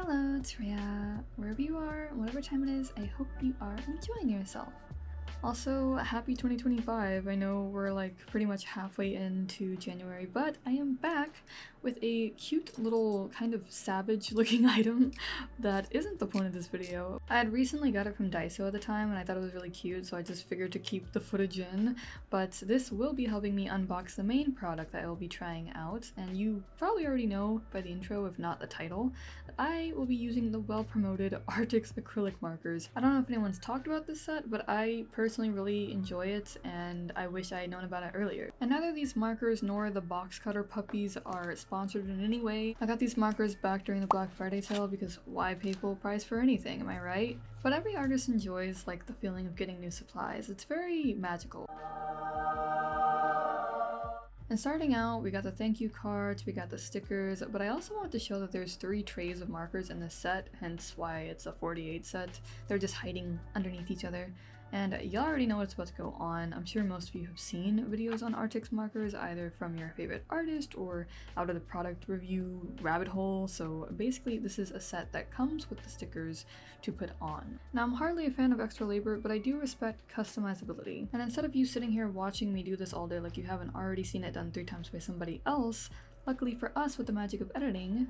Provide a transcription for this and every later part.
Hello, it's Rhea. Wherever you are, whatever time it is, I hope you are enjoying yourself. Also, happy 2025. I know we're like pretty much halfway into January, but I am back with a cute little kind of savage looking item that isn't the point of this video. I had recently got it from Daiso at the time and I thought it was really cute, so I just figured to keep the footage in, but this will be helping me unbox the main product that I will be trying out, and you probably already know by the intro, if not the title, that I will be using the well-promoted arrtx acrylic markers. I don't know if anyone's talked about this set, but I personally really enjoy it and I wish I had known about it earlier. And neither these markers nor the box cutter puppies are sponsored in any way. I got these markers back during the Black Friday sale because why pay full price for anything, am I right? But every artist enjoys like the feeling of getting new supplies. It's very magical. And starting out, we got the thank you cards, we got the stickers, but I also wanted to show that there's 3 trays of markers in this set, hence why it's a 48 set. They're just hiding underneath each other. And y'all already know what's about to go on. I'm sure most of you have seen videos on arrtx markers, either from your favorite artist or out of the product review rabbit hole. So basically this is a set that comes with the stickers to put on. Now I'm hardly a fan of extra labor, but I do respect customizability. And instead of you sitting here watching me do this all day like you haven't already seen it done 3 times by somebody else, luckily for us with the magic of editing,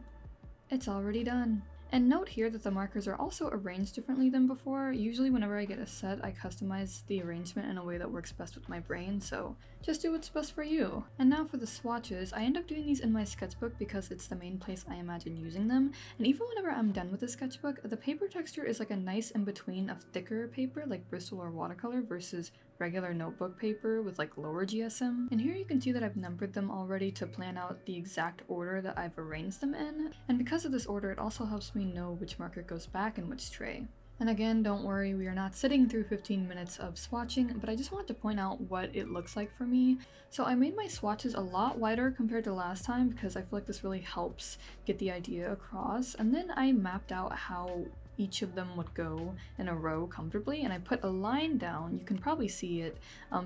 it's already done. And note here that the markers are also arranged differently than before. Usually whenever I get a set, I customize the arrangement in a way that works best with my brain, so just do what's best for you. And now for the swatches, I end up doing these in my sketchbook because it's the main place I imagine using them. And even whenever I'm done with the sketchbook, the paper texture is like a nice in-between of thicker paper like Bristol or watercolor versus regular notebook paper with like lower GSM. And here you can see that I've numbered them already to plan out the exact order that I've arranged them in. And because of this order, it also helps me know which marker goes back in which tray. And again, don't worry, we are not sitting through 15 minutes of swatching, but I just wanted to point out what it looks like for me. So I made my swatches a lot wider compared to last time because I feel like this really helps get the idea across. And then I mapped out how each of them would go in a row comfortably, and I put a line down, you can probably see it,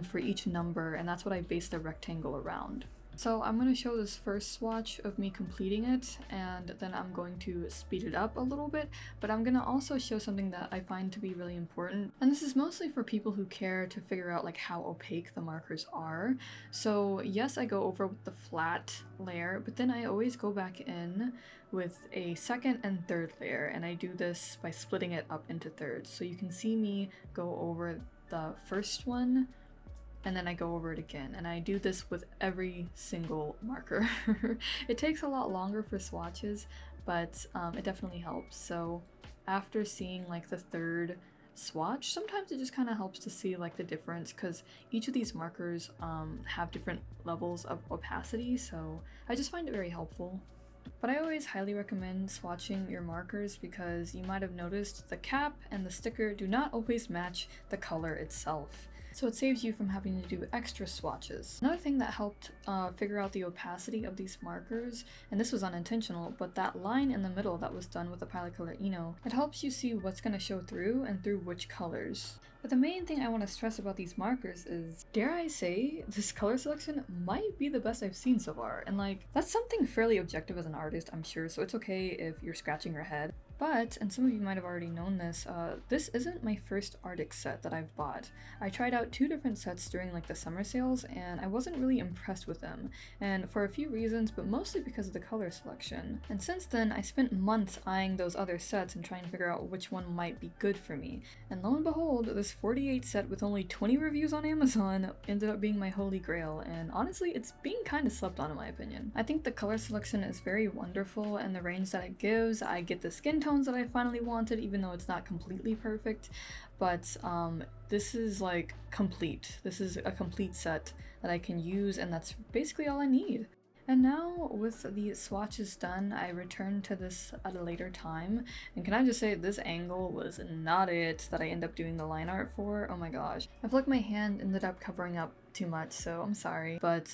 for each number, and that's what I based the rectangle around. So I'm going to show this first swatch of me completing it, and then I'm going to speed it up a little bit, but I'm going to also show something that I find to be really important. And this is mostly for people who care to figure out like how opaque the markers are. So yes, I go over with the flat layer, but then I always go back in with a second and third layer, and I do this by splitting it up into thirds. So you can see me go over the first one, and then I go over it again, and I do this with every single marker. It takes a lot longer for swatches, but it definitely helps. So after seeing like the third swatch, sometimes it just kind of helps to see like the difference because each of these markers have different levels of opacity, so I just find it very helpful. But I always highly recommend swatching your markers because you might have noticed the cap and the sticker do not always match the color itself. So it saves you from having to do extra swatches. Another thing that helped figure out the opacity of these markers, and this was unintentional, but that line in the middle that was done with the Pilot Color Eno, it helps you see what's going to show through and through which colors. But the main thing I want to stress about these markers is, dare I say, this color selection might be the best I've seen so far. And like, that's something fairly objective as an artist, I'm sure, so it's okay if you're scratching your head. But, and some of you might have already known this, this isn't my first artx set that I've bought. I tried out 2 different sets during like the summer sales and I wasn't really impressed with them, and for a few reasons, but mostly because of the color selection. And since then, I spent months eyeing those other sets and trying to figure out which one might be good for me. And lo and behold, this 48 set with only 20 reviews on Amazon ended up being my holy grail, and honestly, it's being kind of slept on in my opinion. I think the color selection is very wonderful and the range that it gives. I get the skin tone that I finally wanted, even though it's not completely perfect, but this is like complete. This is a complete set that I can use, and that's basically all I need. And now with the swatches done, I return to this at a later time, and can I just say this angle was not it that I end up doing the line art for. Oh my gosh, I feel like my hand ended up covering up too much, so I'm sorry, but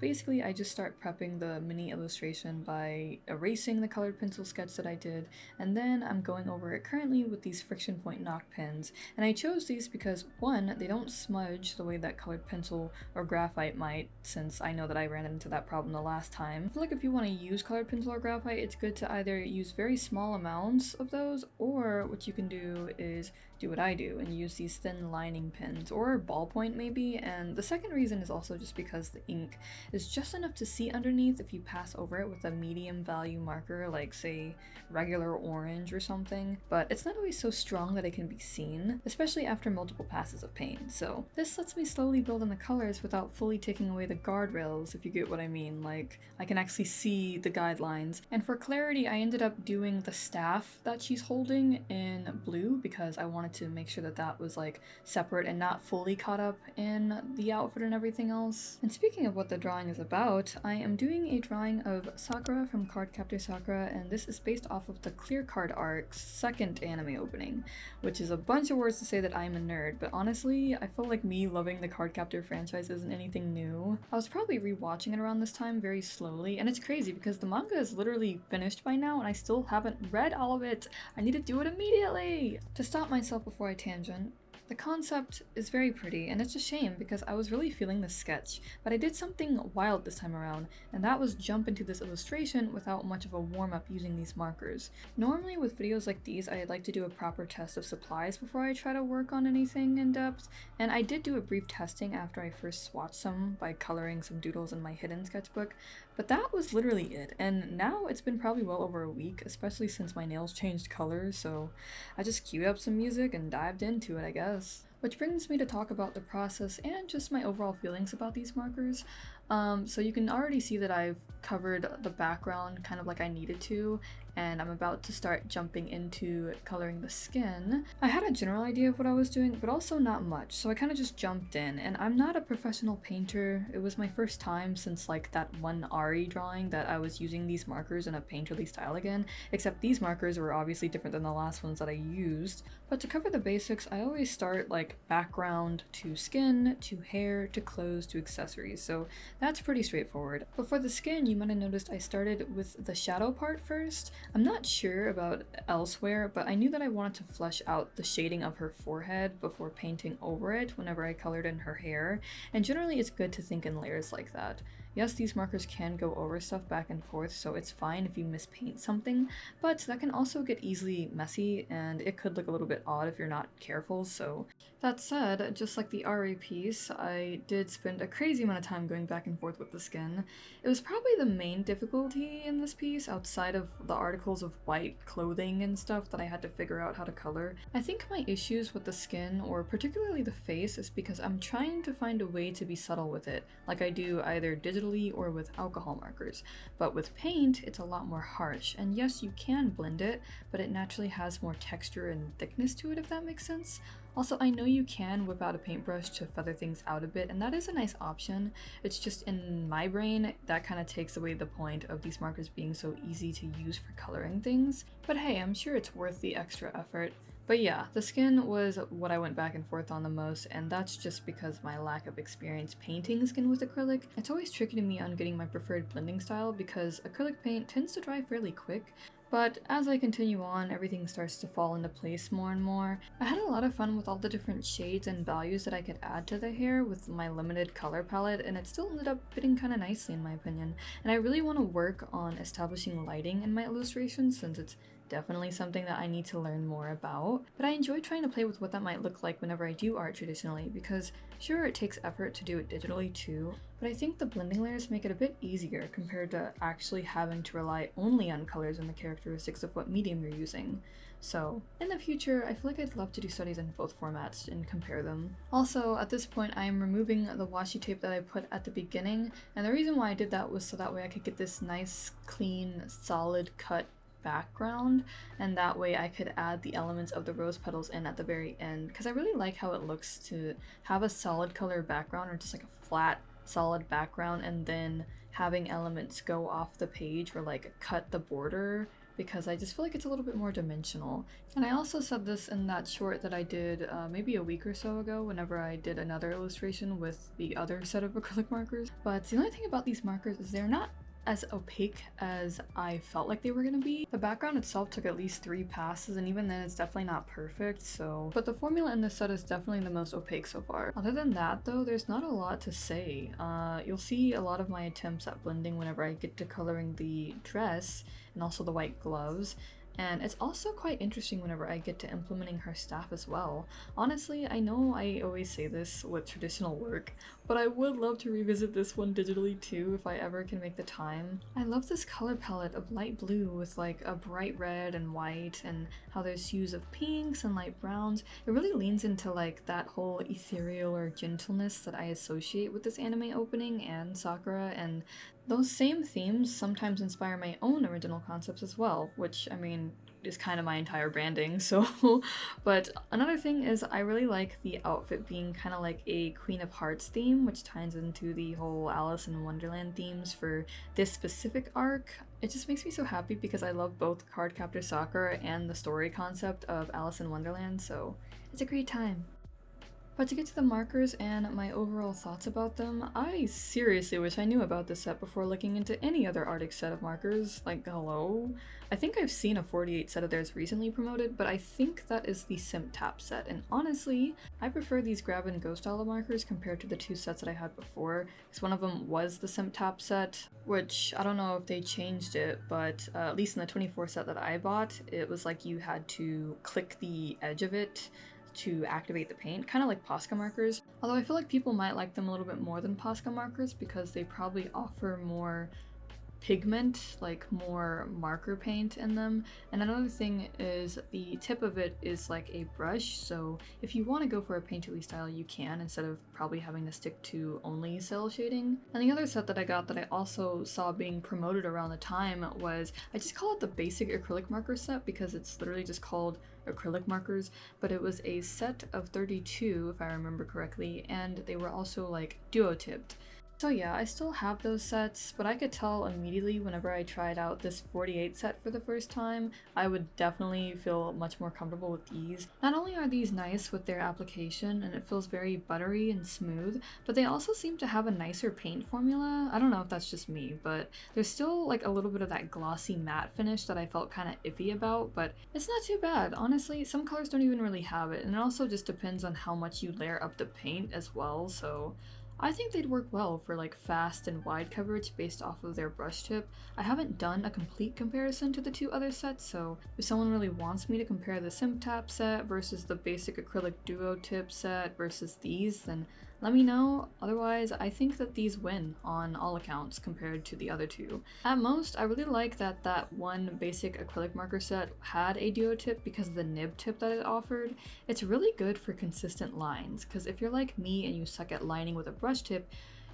basically I just start prepping the mini illustration by erasing the colored pencil sketch that I did, and then I'm going over it currently with these friction point knock pens. And I chose these because one, they don't smudge the way that colored pencil or graphite might, since I know that I ran into that problem the last time. I feel like if you want to use colored pencil or graphite, it's good to either use very small amounts of those, or what you can do is do what I do and use these thin lining pens or ballpoint maybe. And the second reason is also just because the ink is just enough to see underneath if you pass over it with a medium value marker, like say regular orange or something, but it's not always so strong that it can be seen, especially after multiple passes of paint. So this lets me slowly build in the colors without fully taking away the guardrails, if you get what I mean. Like, I can actually see the guidelines. And for clarity, I ended up doing the staff that she's holding in blue because I wanted to make sure that that was like separate and not fully caught up in the outfit and everything else. And speaking of what the drawing is about, I am doing a drawing of Sakura from Cardcaptor Sakura, and this is based off of the Clear Card Arc's second anime opening, which is a bunch of words to say that I'm a nerd, but honestly, I feel like me loving the Cardcaptor franchise isn't anything new. I was probably rewatching it around this time very slowly, and it's crazy because the manga is literally finished by now and I still haven't read all of it. I need to do it immediately! To stop myself before I tangent, the concept is very pretty, and it's a shame because I was really feeling the sketch, but I did something wild this time around, and that was jump into this illustration without much of a warm-up using these markers. Normally with videos like these, I like to do a proper test of supplies before I try to work on anything in depth, and I did do a brief testing after I first swatched some by coloring some doodles in my hidden sketchbook, but that was literally it, and now it's been probably well over a week, especially since my nails changed colors, so I just queued up some music and dived into it, I guess. Which brings me to talk about the process and just my overall feelings about these markers. So you can already see that I've covered the background kind of like I needed to, and I'm about to start jumping into coloring the skin. I had a general idea of what I was doing, but also not much, so I kind of just jumped in, and I'm not a professional painter. It was my first time since like that one Ari drawing that I was using these markers in a painterly style again, except these markers were obviously different than the last ones that I used. But to cover the basics, I always start like background to skin, to hair, to clothes, to accessories, so that's pretty straightforward. But for the skin, you might have noticed I started with the shadow part first. I'm not sure about elsewhere, but I knew that I wanted to flesh out the shading of her forehead before painting over it whenever I colored in her hair, and generally it's good to think in layers like that. Yes, these markers can go over stuff back and forth, so it's fine if you mispaint something, but that can also get easily messy, and it could look a little bit odd if you're not careful, so... That said, just like the RA piece, I did spend a crazy amount of time going back and forth with the skin. It was probably the main difficulty in this piece, outside of the articles of white clothing and stuff that I had to figure out how to color. I think my issues with the skin, or particularly the face, is because I'm trying to find a way to be subtle with it, like I do either digitally or with alcohol markers. But with paint, it's a lot more harsh, and yes, you can blend it, but it naturally has more texture and thickness to it, if that makes sense. Also, I know you can whip out a paintbrush to feather things out a bit, and that is a nice option. It's just in my brain, that kind of takes away the point of these markers being so easy to use for coloring things. But hey, I'm sure it's worth the extra effort. But yeah, the skin was what I went back and forth on the most, and that's just because my lack of experience painting skin with acrylic. It's always tricky to me on getting my preferred blending style because acrylic paint tends to dry fairly quick. But as I continue on, everything starts to fall into place more and more. I had a lot of fun with all the different shades and values that I could add to the hair with my limited color palette, and it still ended up fitting kind of nicely in my opinion. And I really want to work on establishing lighting in my illustrations since it's definitely something that I need to learn more about. But I enjoy trying to play with what that might look like whenever I do art traditionally, because sure, it takes effort to do it digitally too, but I think the blending layers make it a bit easier compared to actually having to rely only on colors and the characteristics of what medium you're using. So, in the future, I feel like I'd love to do studies in both formats and compare them. Also, at this point, I am removing the washi tape that I put at the beginning, and the reason why I did that was so that way I could get this nice, clean, solid cut background, and that way I could add the elements of the rose petals in at the very end, because I really like how it looks to have a solid color background, or just like a flat solid background, and then having elements go off the page or like cut the border because I just feel like it's a little bit more dimensional. And I also said this in that short that I did maybe a week or so ago whenever I did another illustration with the other set of acrylic markers. But the only thing about these markers is they're not as opaque as I felt like they were gonna be. The background itself took at least 3 passes, and even then it's definitely not perfect, so... But the formula in this set is definitely the most opaque so far. Other than that though, there's not a lot to say. You'll see a lot of my attempts at blending whenever I get to coloring the dress and also the white gloves. And it's also quite interesting whenever I get to implementing her staff as well. Honestly, I know I always say this with traditional work, but I would love to revisit this one digitally too if I ever can make the time. I love this color palette of light blue with like a bright red and white, and how there's hues of pinks and light browns. It really leans into like that whole ethereal or gentleness that I associate with this anime opening and Sakura, and those same themes sometimes inspire my own original concepts as well, which, I mean, is kind of my entire branding, so... But another thing is I really like the outfit being kind of like a Queen of Hearts theme, which ties into the whole Alice in Wonderland themes for this specific arc. It just makes me so happy because I love both Cardcaptor Sakura and the story concept of Alice in Wonderland, so it's a great time. But to get to the markers and my overall thoughts about them, I seriously wish I knew about this set before looking into any other artx set of markers. Like, hello? I think I've seen a 48 set of theirs recently promoted, but I think that is the Simp Tap set, and honestly, I prefer these grab and go style of markers compared to the 2 sets that I had before, because one of them was the Simp Tap set, which I don't know if they changed it, but at least in the 24 set that I bought, it was like you had to click the edge of it to activate the paint, kind of like Posca markers. Although I feel like people might like them a little bit more than Posca markers because they probably offer more pigment, like more marker paint in them. And another thing is the tip of it is like a brush, so if you want to go for a painterly style you can, instead of probably having to stick to only cell shading. And the other set that I got that I also saw being promoted around the time was, I just call it the basic acrylic marker set because it's literally just called acrylic markers, but it was a set of 32 if I remember correctly, and they were also like duo tipped. So yeah, I still have those sets, but I could tell immediately whenever I tried out this 48 set for the first time, I would definitely feel much more comfortable with these. Not only are these nice with their application and it feels very buttery and smooth, but they also seem to have a nicer paint formula. I don't know if that's just me, but there's still like a little bit of that glossy matte finish that I felt kind of iffy about, but it's not too bad. Honestly, some colors don't even really have it, and it also just depends on how much you layer up the paint as well, so I think they'd work well for like fast and wide coverage based off of their brush tip. I haven't done a complete comparison to the 2 other sets, so if someone really wants me to compare the Simp Tap set versus the basic acrylic duo tip set versus these, then let me know. Otherwise, I think that these win on all accounts compared to the other 2. At most, I really like that that one basic acrylic marker set had a duo tip because of the nib tip that it offered. It's really good for consistent lines, because if you're like me and you suck at lining with a brush tip,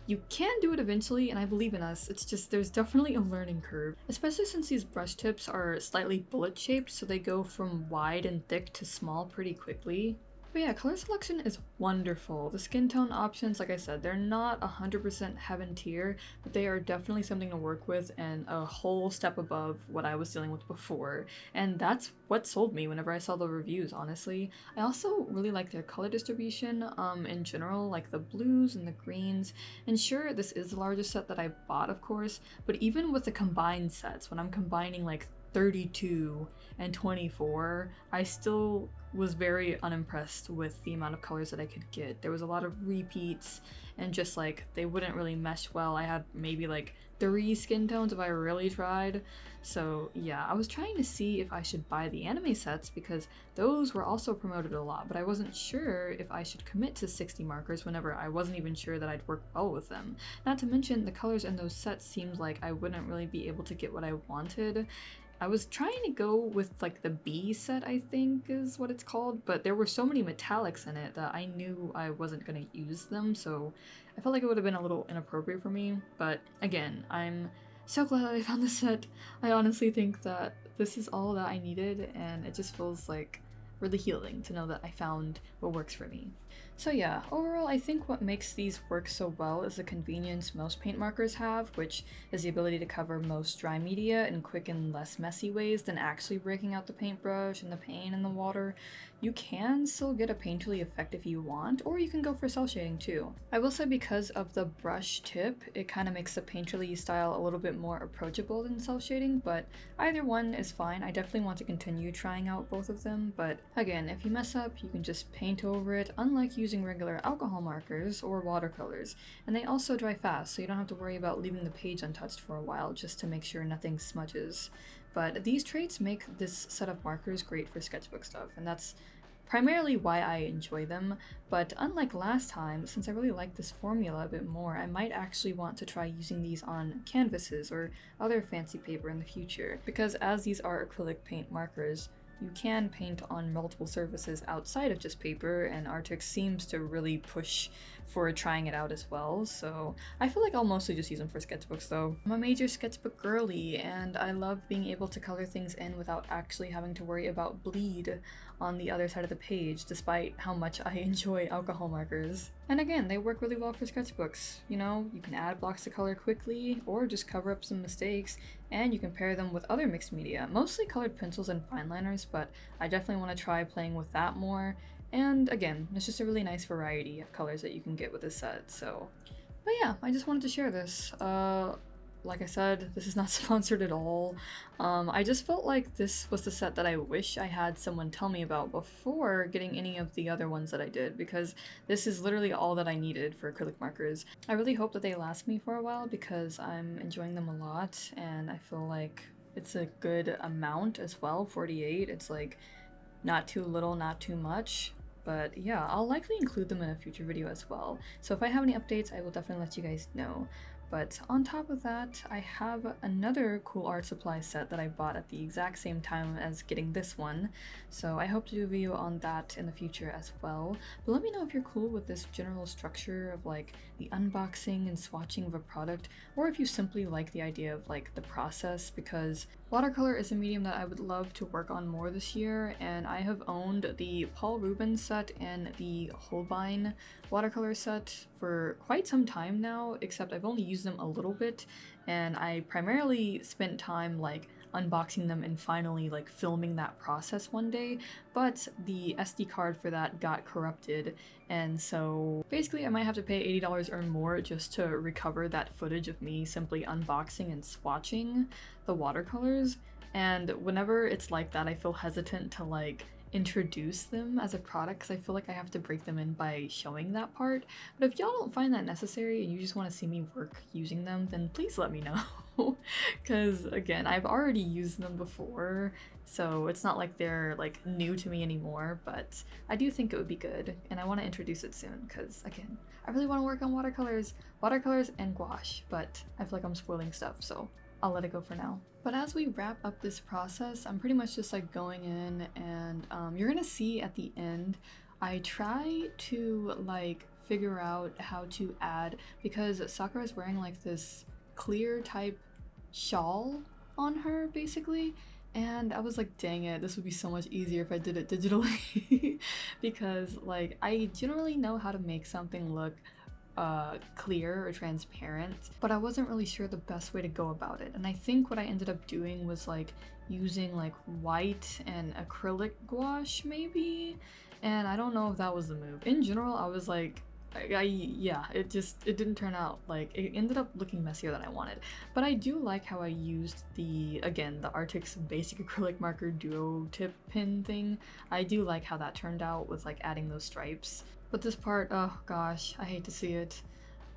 you can do it eventually, and I believe in us. It's just there's definitely a learning curve, especially since these brush tips are slightly bullet shaped, so they go from wide and thick to small pretty quickly. But yeah, color selection is wonderful. The skin tone options, like I said, they're not 100% heaven tier, but they are definitely something to work with and a whole step above what I was dealing with before. And that's what sold me whenever I saw the reviews, honestly. I also really like their color distribution in general, like the blues and the greens. And sure, this is the largest set that I bought, of course, but even with the combined sets, when I'm combining like 32 and 24, I still was very unimpressed with the amount of colors that I could get. There was a lot of repeats and just like they wouldn't really mesh well. I had maybe like 3 skin tones if I really tried. So yeah, I was trying to see if I should buy the anime sets because those were also promoted a lot, but I wasn't sure if I should commit to 60 markers whenever I wasn't even sure that I'd work well with them. Not to mention the colors in those sets seemed like I wouldn't really be able to get what I wanted. I was trying to go with like the B set, I think is what it's called, but there were so many metallics in it that I knew I wasn't going to use them, so I felt like it would have been a little inappropriate for me. But again, I'm so glad that I found this set. I honestly think that this is all that I needed, and it just feels like really healing to know that I found what works for me. So yeah, overall I think what makes these work so well is the convenience most paint markers have, which is the ability to cover most dry media in quick and less messy ways than actually breaking out the paintbrush and the paint and the water. You can still get a painterly effect if you want, or you can go for cel shading too. I will say because of the brush tip, it kind of makes the painterly style a little bit more approachable than cel shading, but either one is fine. I definitely want to continue trying out both of them, but again, if you mess up, you can just paint over it, unlike using regular alcohol markers or watercolors, and they also dry fast, so you don't have to worry about leaving the page untouched for a while just to make sure nothing smudges. But these traits make this set of markers great for sketchbook stuff, and that's primarily why I enjoy them. But unlike last time, since I really like this formula a bit more, I might actually want to try using these on canvases or other fancy paper in the future, because as these are acrylic paint markers, you can paint on multiple surfaces outside of just paper, and arrtx seems to really push for trying it out as well, so I feel like I'll mostly just use them for sketchbooks though. I'm a major sketchbook girly, and I love being able to color things in without actually having to worry about bleed on the other side of the page, despite how much I enjoy alcohol markers. And again, they work really well for sketchbooks. You know, you can add blocks to color quickly, or just cover up some mistakes, and you can pair them with other mixed media, mostly colored pencils and fine liners, but I definitely want to try playing with that more. And again, it's just a really nice variety of colors that you can get with this set, so. But yeah, I just wanted to share this. Like I said, this is not sponsored at all. I just felt like this was the set that I wish I had someone tell me about before getting any of the other ones that I did, because this is literally all that I needed for acrylic markers. I really hope that they last me for a while because I'm enjoying them a lot, and I feel like it's a good amount as well, 48. It's like not too little, not too much. But yeah, I'll likely include them in a future video as well. So if I have any updates, I will definitely let you guys know. But on top of that, I have another cool art supply set that I bought at the exact same time as getting this one, so I hope to do a video on that in the future as well. But let me know if you're cool with this general structure of like the unboxing and swatching of a product, or if you simply like the idea of like the process, because watercolor is a medium that I would love to work on more this year, and I have owned the Paul Rubens set and the Holbein watercolor set for quite some time now, except I've only used them a little bit, and I primarily spent time like unboxing them and finally like filming that process one day, but the SD card for that got corrupted, and so basically I might have to pay $80 or more just to recover that footage of me simply unboxing and swatching the watercolors. And whenever it's like that, I feel hesitant to like introduce them as a product because I feel like I have to break them in by showing that part. But if y'all don't find that necessary and you just want to see me work using them, then please let me know. Because again, I've already used them before, so it's not like they're like new to me anymore, but I do think it would be good, and I want to introduce it soon because again, I really want to work on watercolors and gouache, but I feel like I'm spoiling stuff, so I'll let it go for now. But as we wrap up this process, I'm pretty much just like going in, and you're gonna see at the end, I try to like figure out how to add, because Sakura is wearing like this clear type shawl on her basically, and I was like, dang it, this would be so much easier if I did it digitally because like I generally know how to make something look clear or transparent, but I wasn't really sure the best way to go about it. And I think what I ended up doing was like using like white and acrylic gouache maybe, and I don't know if that was the move. In general, I was like, yeah, it didn't turn out, like it ended up looking messier than I wanted. But I do like how I used the arrtx basic acrylic marker duo tip pin thing. I do like how that turned out with like adding those stripes. But this part, oh gosh, I hate to see it.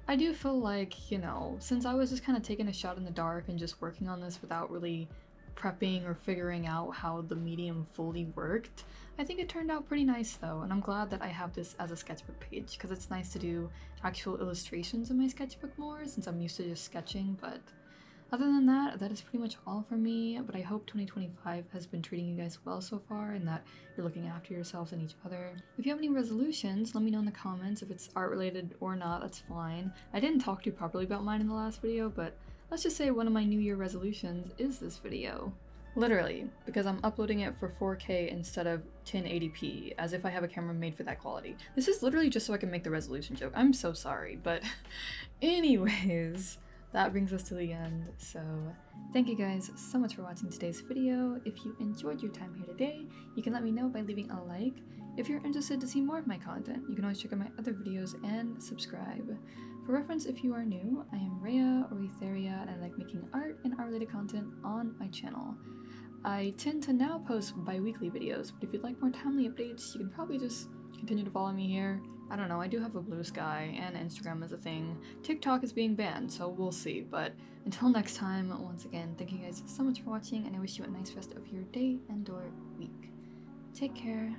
I do feel like, you know, since I was just kind of taking a shot in the dark and just working on this without really prepping or figuring out how the medium fully worked, I think it turned out pretty nice though, and I'm glad that I have this as a sketchbook page because it's nice to do actual illustrations in my sketchbook more since I'm used to just sketching. But other than that, that is pretty much all for me, but I hope 2025 has been treating you guys well so far and that you're looking after yourselves and each other. If you have any resolutions, let me know in the comments. If it's art related or not, that's fine. I didn't talk too properly about mine in the last video, but let's just say one of my New Year resolutions is this video. Literally, because I'm uploading it for 4K instead of 1080p, as if I have a camera made for that quality. This is literally just so I can make the resolution joke. I'm so sorry, but anyways, that brings us to the end. So thank you guys so much for watching today's video. If you enjoyed your time here today, you can let me know by leaving a like. If you're interested to see more of my content, you can always check out my other videos and subscribe. For reference, if you are new, I am Rhea or Etheria, and I like making art and art-related content on my channel. I tend to now post bi-weekly videos, but if you'd like more timely updates, you can probably just continue to follow me here. I don't know, I do have a Blue Sky, and Instagram is a thing. TikTok is being banned, so we'll see. But until next time, once again, thank you guys so much for watching, and I wish you a nice rest of your day and or week. Take care.